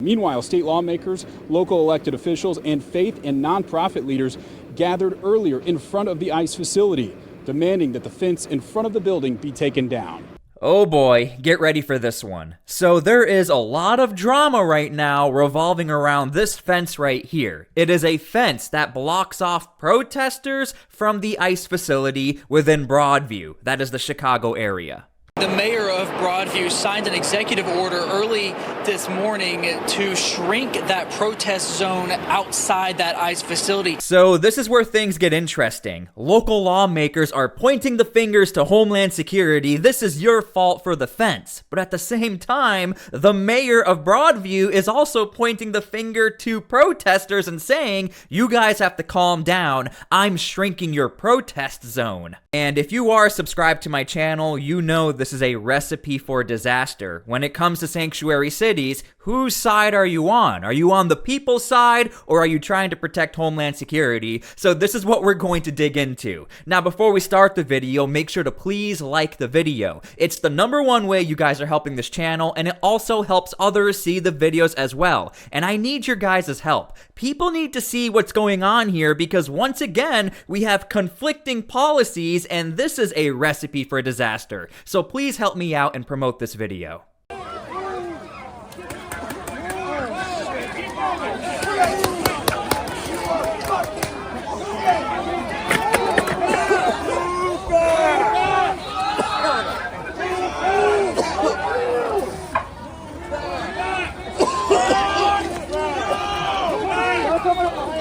Meanwhile, state lawmakers, local elected officials, and faith and nonprofit leaders gathered earlier in front of the ICE facility, demanding that the fence in front of the building be taken down. Oh boy, get ready for this one. So there is a lot of drama right now revolving around this fence right here. It is a fence that blocks off protesters from the ICE facility within Broadview. That is the Chicago area. The mayor of Broadview signed an executive order early this morning to shrink that protest zone outside that ICE facility. So this is where things get interesting. Local lawmakers are pointing the fingers to Homeland Security. This is your fault for the fence. But at the same time, the mayor of Broadview is also pointing the finger to protesters and saying, you guys have to calm down. I'm shrinking your protest zone. And if you are subscribed to my channel, you know this is a recipe for disaster. When it comes to sanctuary cities, whose side are you on? Are you on the people's side, or are you trying to protect Homeland Security? So this is what we're going to dig into. Now, before we start the video, make sure to please like the video. It's the #1 way you guys are helping this channel, and it also helps others see the videos as well. And I need your guys' help. People need to see what's going on here because once again, we have conflicting policies, and this is a recipe for disaster. So please help me out and promote this video.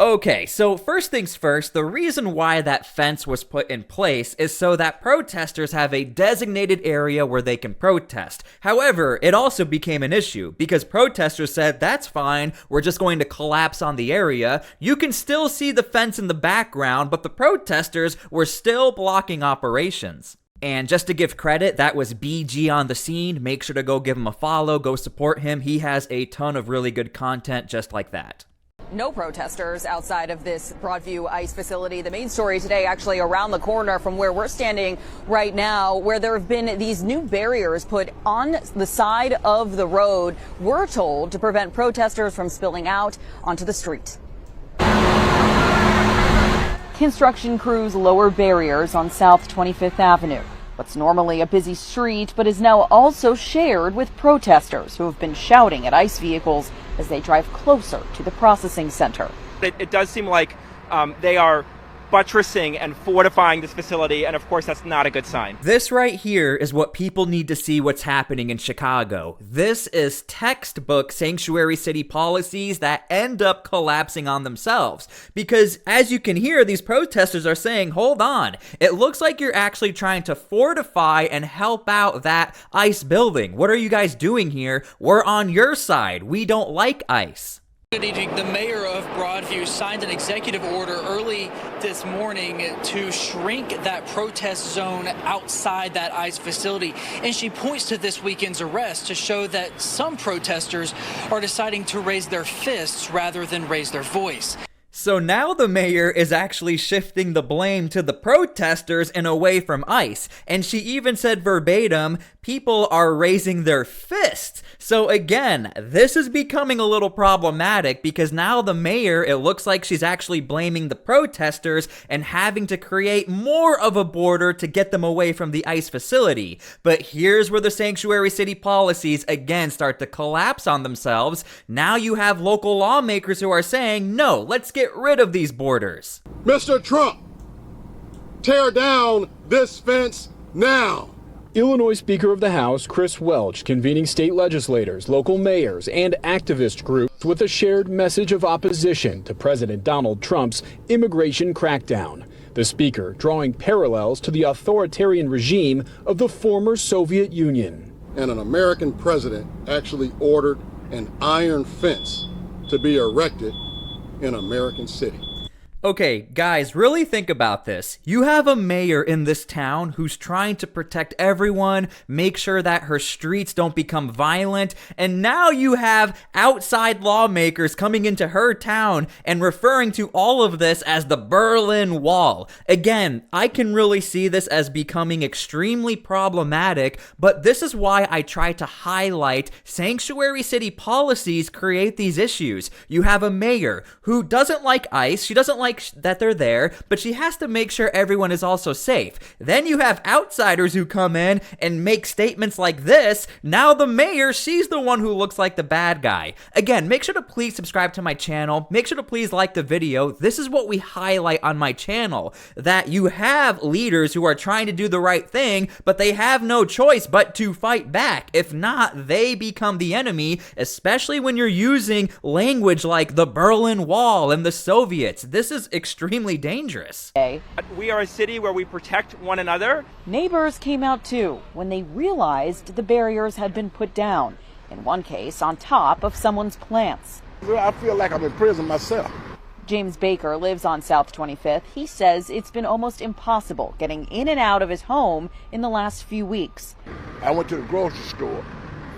Okay, so first things first, the reason why that fence was put in place is so that protesters have a designated area where they can protest. However, it also became an issue because protesters said, that's fine, we're just going to collapse on the area. You can still see the fence in the background, but the protesters were still blocking operations. And just to give credit, that was BG on the scene. Make sure to go give him a follow, go support him. He has a ton of really good content just like that. No protesters outside of this Broadview ICE facility. The main story today actually around the corner from where we're standing right now, where there have been these new barriers put on the side of the road, we're told, to prevent protesters from spilling out onto the street. Construction crews lower barriers on South 25th Avenue. What's normally a busy street, but is now also shared with protesters who have been shouting at ICE vehicles as they drive closer to the processing center. It does seem like they are buttressing and fortifying this facility, and of course that's not a good sign. This right here is what people need to see what's happening in Chicago. This is textbook sanctuary city policies that end up collapsing on themselves. Because as you can hear, these protesters are saying, hold on, it looks like you're actually trying to fortify and help out that ICE building. What are you guys doing here? We're on your side. We don't like ICE. Good evening. The mayor of Broadview signed an executive order early this morning to shrink that protest zone outside that ICE facility. And she points to this weekend's arrest to show that some protesters are deciding to raise their fists rather than raise their voice. So now the mayor is actually shifting the blame to the protesters and away from ICE. And she even said verbatim, people are raising their fists. So again, this is becoming a little problematic because now the mayor, it looks like she's actually blaming the protesters and having to create more of a border to get them away from the ICE facility. But here's where the sanctuary city policies again start to collapse on themselves. Now you have local lawmakers who are saying, no, let's get rid of these borders. Mr. Trump, tear down this fence now. Illinois Speaker of the House Chris Welch convening state legislators, local mayors, and activist groups with a shared message of opposition to President Donald Trump's immigration crackdown. The speaker drawing parallels to the authoritarian regime of the former Soviet Union. And an American president actually ordered an iron fence to be erected in American City. Okay, guys, really think about this. You have a mayor in this town who's trying to protect everyone, make sure that her streets don't become violent, and now you have outside lawmakers coming into her town and referring to all of this as the Berlin Wall. Again, I can really see this as becoming extremely problematic, but this is why I try to highlight sanctuary city policies create these issues. You have a mayor who doesn't like ICE, she doesn't like that they're there, but she has to make sure everyone is also safe. Then you have outsiders who come in and make statements like this. Now the mayor, she's the one who looks like the bad guy. Again, make sure to please subscribe to my channel. Make sure to please like the video. This is what we highlight on my channel, that you have leaders who are trying to do the right thing, but they have no choice but to fight back. If not, they become the enemy, especially when you're using language like the Berlin Wall and the Soviets. This is extremely dangerous. We are a city where we protect one another. Neighbors came out too when they realized the barriers had been put down, in one case on top of someone's plants. I feel like I'm in prison myself. James Baker lives on South 25th. He says it's been almost impossible getting in and out of his home in the last few weeks. I went to the grocery store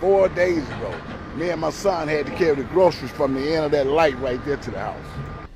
4 days ago. Me and my son had to carry the groceries from the end of that light right there to the house.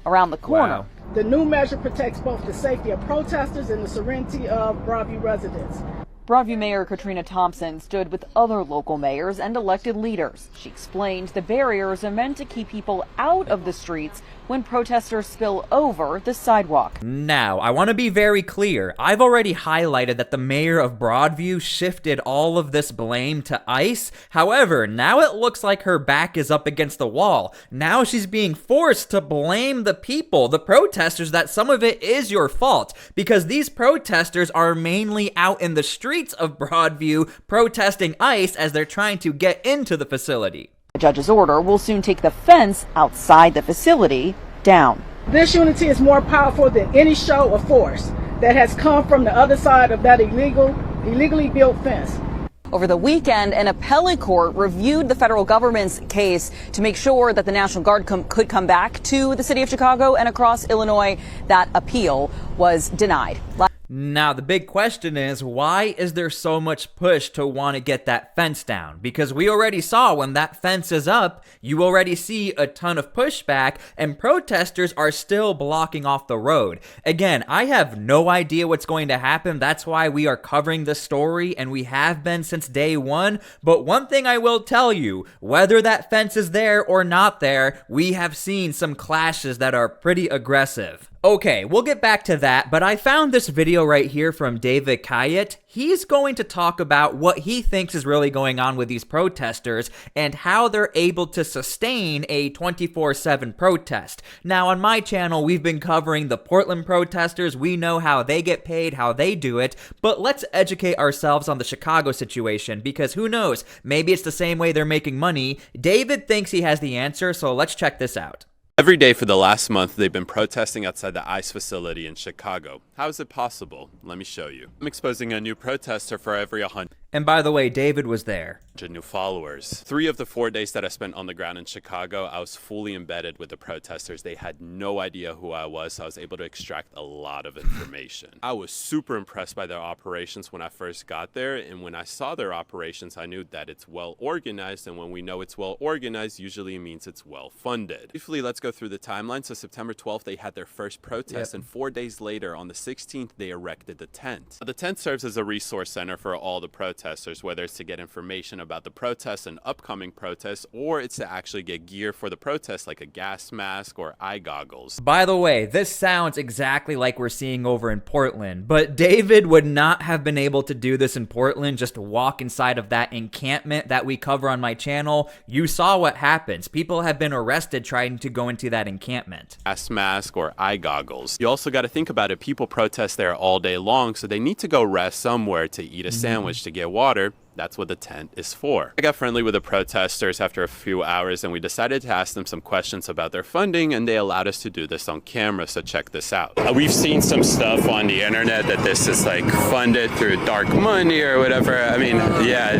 Around the corner. Wow. The new measure protects both the safety of protesters and the serenity of Broadview residents. Broadview Mayor Katrina Thompson stood with other local mayors and elected leaders. She explained the barriers are meant to keep people out of the streets when protesters spill over the sidewalk. Now, I want to be very clear. I've already highlighted that the mayor of Broadview shifted all of this blame to ICE. However, now it looks like her back is up against the wall. Now she's being forced to blame the people, the protesters, that some of it is your fault, because these protesters are mainly out in the streets of Broadview protesting ICE as they're trying to get into the facility. The judge's order will soon take the fence outside the facility down. This unity is more powerful than any show of force that has come from the other side of that illegally built fence. Over the weekend, an appellate court reviewed the federal government's case to make sure that the National Guard could come back to the city of Chicago and across Illinois. That appeal was denied. Now, the big question is, why is there so much push to want to get that fence down? Because we already saw when that fence is up, you already see a ton of pushback, and protesters are still blocking off the road. Again, I have no idea what's going to happen. That's why we are covering this story, and we have been since day one. But one thing I will tell you, whether that fence is there or not there, we have seen some clashes that are pretty aggressive. Okay, we'll get back to that, but I found this video right here from David Kayet. He's going to talk about what he thinks is really going on with these protesters and how they're able to sustain a 24/7 protest. Now, on my channel, we've been covering the Portland protesters. We know how they get paid, how they do it, but let's educate ourselves on the Chicago situation, because who knows, maybe it's the same way they're making money. David thinks he has the answer, so let's check this out. Every day for the last month, they've been protesting outside the ICE facility in Chicago. How is it possible? Let me show you. I'm exposing a new protester for every 100 And by the way, David was there. new followers. 3 of the 4 days that I spent on the ground in Chicago, I was fully embedded with the protesters. They had no idea who I was, so I was able to extract a lot of information. I was super impressed by their operations when I first got there, and when I saw their operations, I knew that it's well organized, and when we know it's well organized, usually it means it's well funded. Briefly, let's go through the timeline. So September 12th, they had their first protest, and 4 days later, on the 16th, they erected the tent. The tent serves as a resource center for all the protesters, whether it's to get information about the protests and upcoming protests, or it's to actually get gear for the protests like a gas mask or eye goggles. By the way, this sounds exactly like we're seeing over in Portland, but David would not have been able to do this in Portland, just walk inside of that encampment that we cover on my channel. You saw what happens. People have been arrested trying to go into that encampment. Gas mask or eye goggles. You also got to think about it. People protest there all day long, so they need to go rest somewhere, to eat a sandwich, to get water. That's what the tent is for. I got friendly with the protesters after a few hours, and we decided to ask them some questions about their funding, and they allowed us to do this on camera, so check this out. We've seen some stuff on the internet that this is like funded through dark money or whatever. I mean, yeah,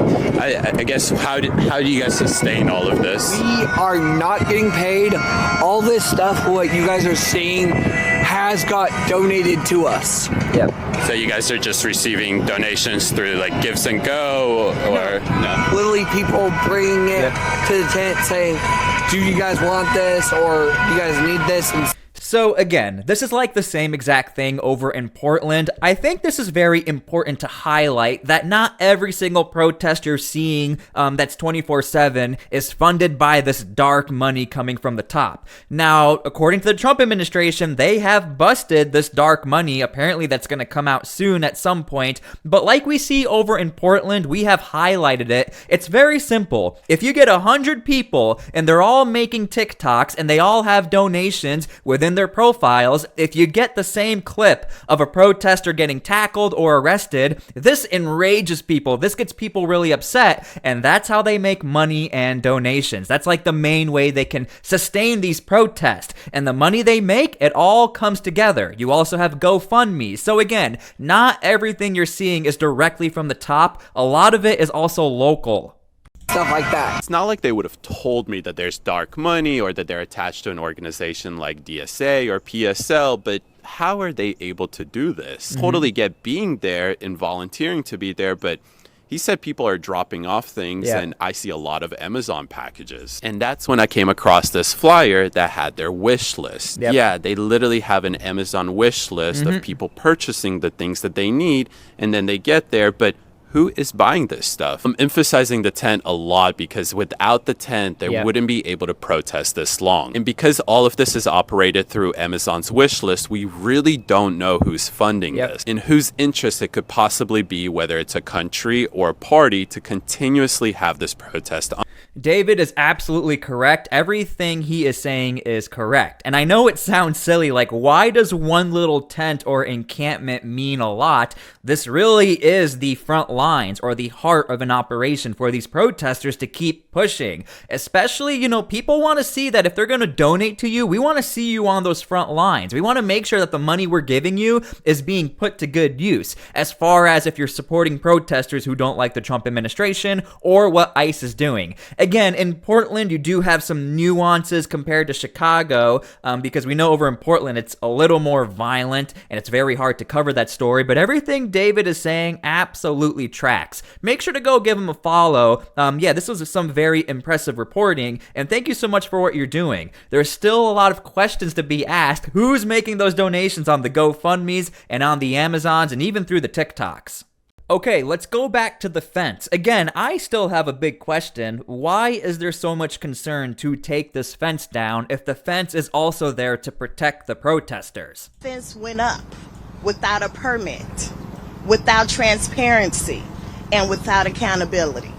I guess how do you guys sustain all of this? We are not getting paid. All this stuff, what you guys are seeing, has got donated to us. Yep. So you guys are just receiving donations through like Gives and Go or no? Literally people bringing it to the tent saying, do you guys want this or you guys need this? And so again, this is like the same exact thing over in Portland. I think this is very important to highlight that not every single protest you're seeing that's 24/7 is funded by this dark money coming from the top. Now, according to the Trump administration, they have busted this dark money. Apparently that's going to come out soon at some point. But like we see over in Portland, we have highlighted it. It's very simple. If you get 100 people and they're all making TikToks and they all have donations within their profiles, if you get the same clip of a protester getting tackled or arrested, this enrages people. This gets people really upset, and that's how they make money and donations. That's like the main way they can sustain these protests. And the money they make, it all comes together. You also have GoFundMe. So again, not everything you're seeing is directly from the top. A lot of it is also local. Stuff like that. It's not like they would have told me that there's dark money or that they're attached to an organization like DSA or PSL, but how are they able to do this? Totally get being there and volunteering to be there, but he said people are dropping off things, and I see a lot of Amazon packages. And that's when I came across this flyer that had their wish list. Yeah, they literally have an Amazon wish list of people purchasing the things that they need, and then they get there, but who is buying this stuff? I'm emphasizing the tent a lot because without the tent, they wouldn't be able to protest this long. And because all of this is operated through Amazon's wish list, we really don't know who's funding this and whose interest it could possibly be, whether it's a country or a party, to continuously have this protest on. David is absolutely correct. Everything he is saying is correct. And I know it sounds silly, like why does one little tent or encampment mean a lot? This really is the front lines or the heart of an operation for these protesters to keep pushing. Especially, you know, people want to see that if they're going to donate to you, we want to see you on those front lines. We want to make sure that the money we're giving you is being put to good use. As far as if you're supporting protesters who don't like the Trump administration or what ICE is doing. Again, in Portland, you do have some nuances compared to Chicago because we know over in Portland, it's a little more violent and it's very hard to cover that story. But everything David is saying absolutely tracks. Make sure to go give him a follow. Yeah, this was some very impressive reporting. And thank you so much for what you're doing. There's still a lot of questions to be asked. Who's making those donations on the GoFundMes and on the Amazons and even through the TikToks? Okay, let's go back to the fence. Again, I still have a big question. Why is there so much concern to take this fence down if the fence is also there to protect the protesters? Fence went up without a permit, without transparency, and without accountability.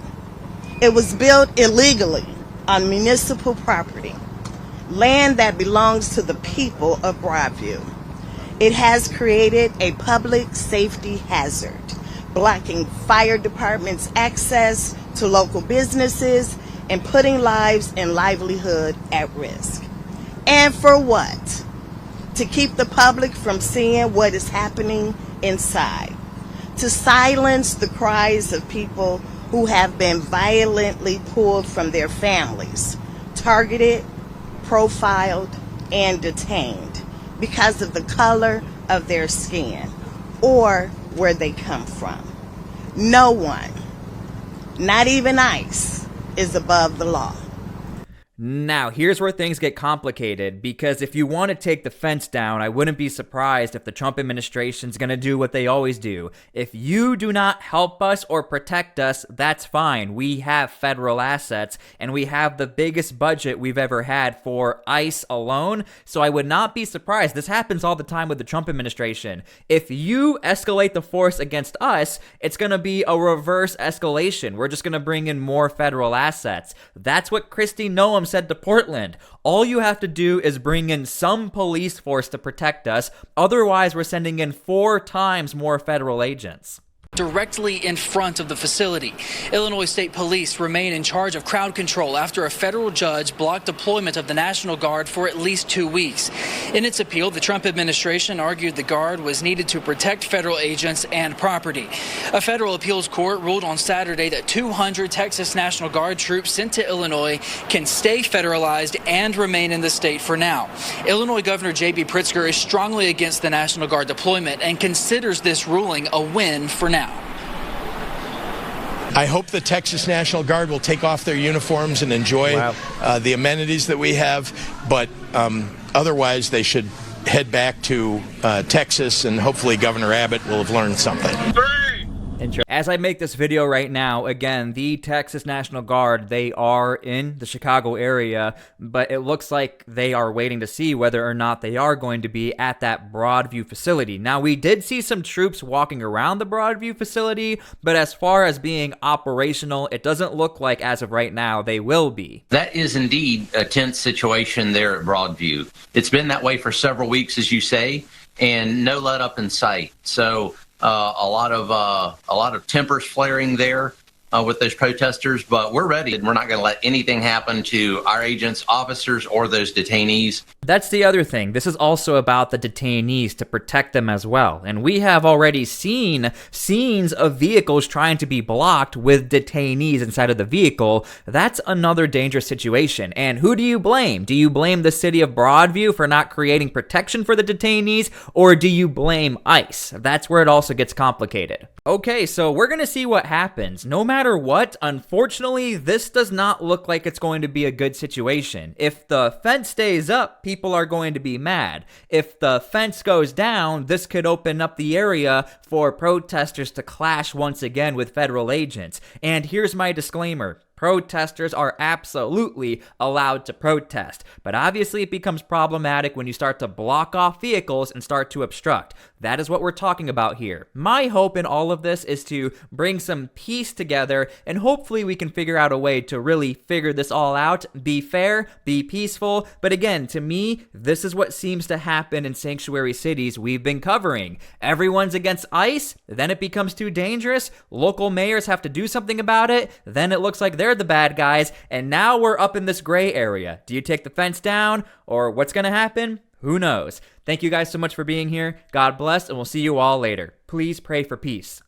It was built illegally on municipal property, land that belongs to the people of Broadview. It has created a public safety hazard, blocking fire departments' access to local businesses and putting lives and livelihood at risk. And for what? To keep the public from seeing what is happening inside. To silence the cries of people who have been violently pulled from their families, targeted, profiled, and detained because of the color of their skin or where they come from. No one, not even ICE, is above the law. Now, here's where things get complicated, because if you want to take the fence down, I wouldn't be surprised if the Trump administration's going to do what they always do. If you do not help us or protect us, that's fine. We have federal assets, and we have the biggest budget we've ever had for ICE alone, so I would not be surprised. This happens all the time with the Trump administration. If you escalate the force against us, it's going to be a reverse escalation. We're just going to bring in more federal assets. That's what Kristi Noem said to Portland. All you have to do is bring in some police force to protect us. Otherwise, we're sending in 4 times more federal agents. directly in front of the facility. Illinois State Police remain in charge of crowd control after a federal judge blocked deployment of the National Guard for at least 2 weeks. In its appeal, the Trump administration argued the Guard was needed to protect federal agents and property. A federal appeals court ruled on Saturday that 200 Texas National Guard troops sent to Illinois can stay federalized and remain in the state for now. Illinois Governor J.B. Pritzker is strongly against the National Guard deployment and considers this ruling a win for now. I hope the Texas National Guard will take off their uniforms and enjoy the amenities that we have, but otherwise they should head back to Texas, and hopefully Governor Abbott will have learned something. As I make this video right now, again, the Texas National Guard, they are in the Chicago area, but it looks like they are waiting to see whether or not they are going to be at that Broadview facility. Now, we did see some troops walking around the Broadview facility, but as far as being operational, it doesn't look like as of right now they will be. That is indeed a tense situation there at Broadview. It's been that way for several weeks, as you say, and no let up in sight. So a lot of tempers flaring there with those protesters, but we're ready, and we're not going to let anything happen to our agents, officers, or those detainees. That's the other thing. This is also about the detainees, to protect them as well. And we have already seen scenes of vehicles trying to be blocked with detainees inside of the vehicle. That's another dangerous situation. And who do you blame? Do you blame the city of Broadview for not creating protection for the detainees, or do you blame ICE? That's where it also gets complicated. Okay, so we're going to see what happens. No matter what, unfortunately, this does not look like it's going to be a good situation. If the fence stays up, people are going to be mad. If the fence goes down, this could open up the area for protesters to clash once again with federal agents. And here's my disclaimer. Protesters are absolutely allowed to protest, but obviously it becomes problematic when you start to block off vehicles and start to obstruct. That is what we're talking about here. My hope in all of this is to bring some peace together, and hopefully we can figure out a way to really figure this all out, be fair, be peaceful. But again, to me, this is what seems to happen in sanctuary cities we've been covering. Everyone's against ICE, then it becomes too dangerous, local mayors have to do something about it, then it looks like they're the bad guys, and now we're up in this gray area. Do you take the fence down, or what's gonna happen? Who knows? Thank you guys so much for being here. God bless, and we'll see you all later. Please pray for peace.